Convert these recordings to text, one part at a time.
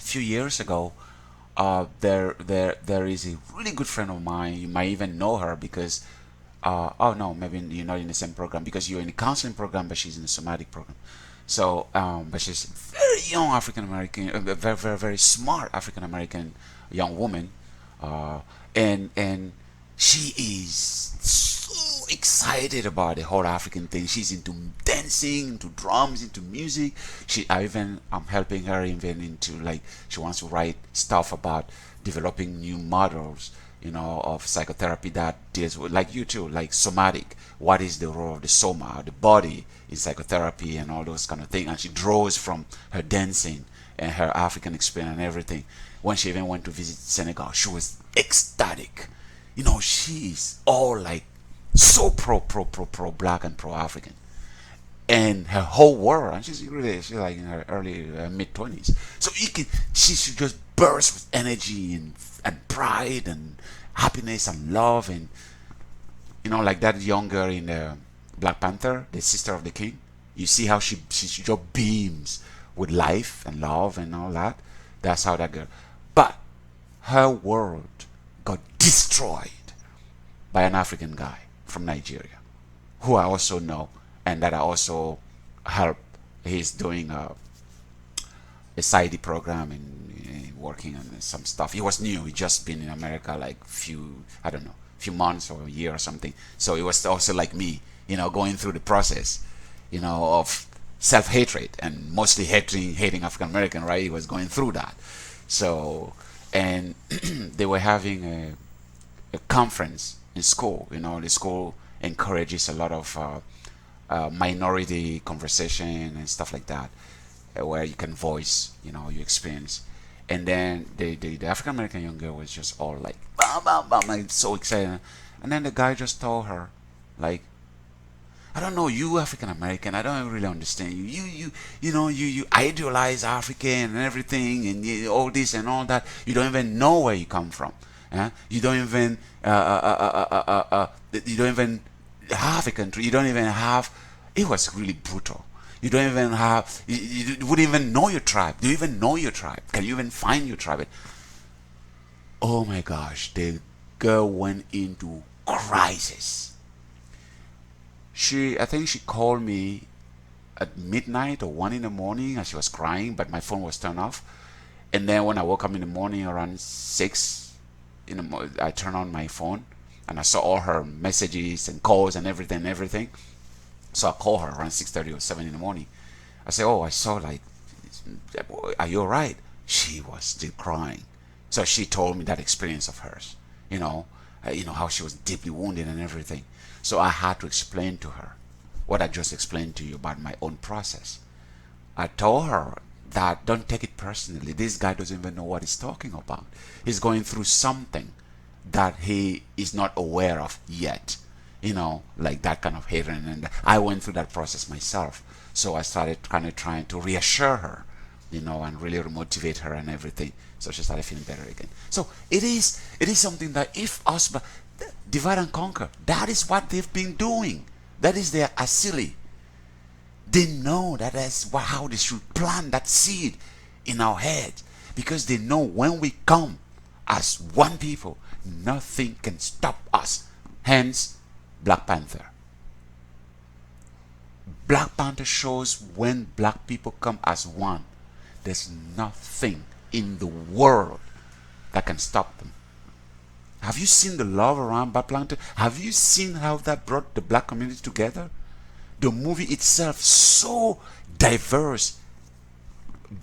few years ago, there is a really good friend of mine. You might even know her because, oh no, maybe you're not in the same program because you're in the counseling program, but she's in the somatic program. So, but she's a very young African American, very, very, very smart African American young woman, uh, and she is so excited about the whole African thing. She's into dancing, into drums, into music. I'm helping her even into like she wants to write stuff about developing new models, of psychotherapy that deals with, like you too, like somatic. What is the role of the soma, the body, in psychotherapy and all those kind of things? And she draws from her dancing and her African experience and everything. When she even went to visit Senegal, she was ecstatic. She's all like so pro black and pro African, and her whole world, and she's like in her early mid 20s. So she should just burst with energy and pride and happiness and love, and like that young girl in Black Panther, the sister of the king. You see how she just beams with life and love and all that. That's how that girl. But her world got destroyed by an African guy from Nigeria, who I also know, and that I also help. He's doing a side program and working on some stuff. He was new. He just been in America like I don't know, few months or a year or something. So it was also like me, going through the process, of self-hatred and mostly hating African American. Right? He was going through that. So, and they were having a conference in school. The school encourages a lot of minority conversation and stuff like that, where you can voice, your experience. And then the African American young girl was just all like, bam, bam, bam, like so excited. And then the guy just told her, like, I don't know, you African American, I don't really understand you. You idealize African and everything, and all this and all that. You don't even know where you come from. You don't even you don't even have a country. You don't even have. It was really brutal. You don't even have. You wouldn't even know your tribe. Do you even know your tribe? Can you even find your tribe? Oh my gosh, the girl went into crisis. I think she called me at midnight or 1 in the morning, and she was crying, but my phone was turned off. And then when I woke up in the morning around 6 I turned on my phone, and I saw all her messages and calls and everything. So I called her around 6:30 or 7 in the morning. I said, "Oh, I saw, like, are you alright?" She was still crying. So she told me that experience of hers, how she was deeply wounded and everything. So I had to explain to her what I just explained to you about my own process. I told her that don't take it personally. This guy doesn't even know what he's talking about. He's going through something that he is not aware of yet. Like that kind of hatred. And I went through that process myself. So I started kind of trying to reassure her, and really motivate her and everything. So she started feeling better again. So it is something that if us divide and conquer, that is what they've been doing. That is their asili. They know that that's how they should plant that seed in our head, because they know when we come as one people, nothing can stop us. Hence, Black Panther. Black Panther shows when black people come as one, there's nothing in the world that can stop them. Have you seen the love around Black Panther? Have you seen how that brought the black community together? The movie itself so diverse,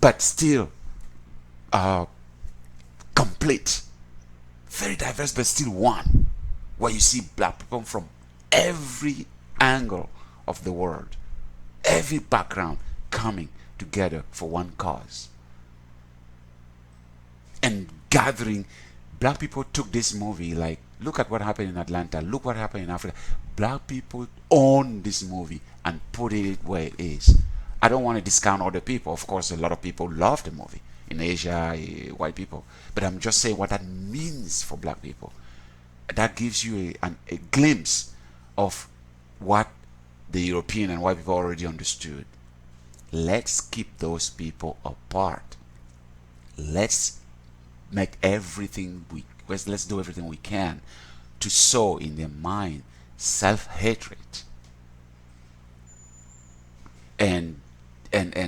but still complete. Very diverse, but still one. Where you see black people from every angle of the world, every background coming together for one cause and gathering. Black people took this movie, like, look at what happened in Atlanta, look what happened in Africa. Black people own this movie and put it where it is. I don't want to discount other people. Of course, a lot of people love the movie in Asia, white people. But I'm just saying what that means for black people. That gives you a glimpse of what the European and white people already understood. Let's keep those people apart. let's make everything let's do everything we can to sow in their mind self-hatred and and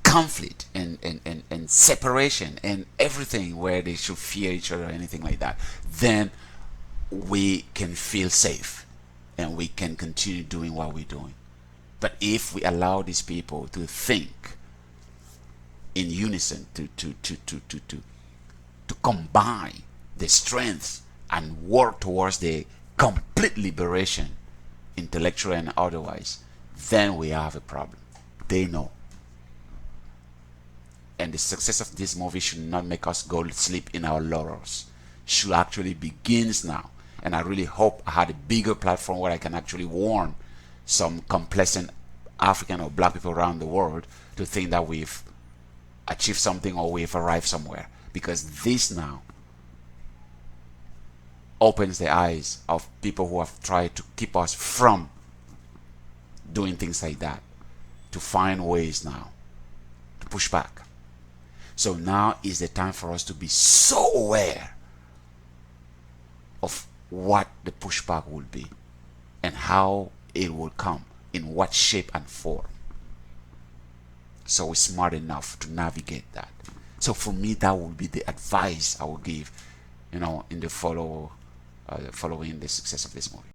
conflict and separation and everything where they should fear each other or anything like that, then we can feel safe and we can continue doing what we're doing. But if we allow these people to think in unison, to combine the strengths and work towards the complete liberation, intellectual and otherwise, then we have a problem. They know. And the success of this movie should not make us go to sleep in our laurels. Should actually begins now. And I really hope I had a bigger platform where I can actually warn some complacent African or black people around the world to think that we've achieved something or we've arrived somewhere. Because this now opens the eyes of people who have tried to keep us from doing things like that, to find ways now to push back. So now is the time for us to be so aware of what the pushback will be and how it will come, in what shape and form. So we're smart enough to navigate that. So for me, that would be the advice I will give, in the following the success of this movie.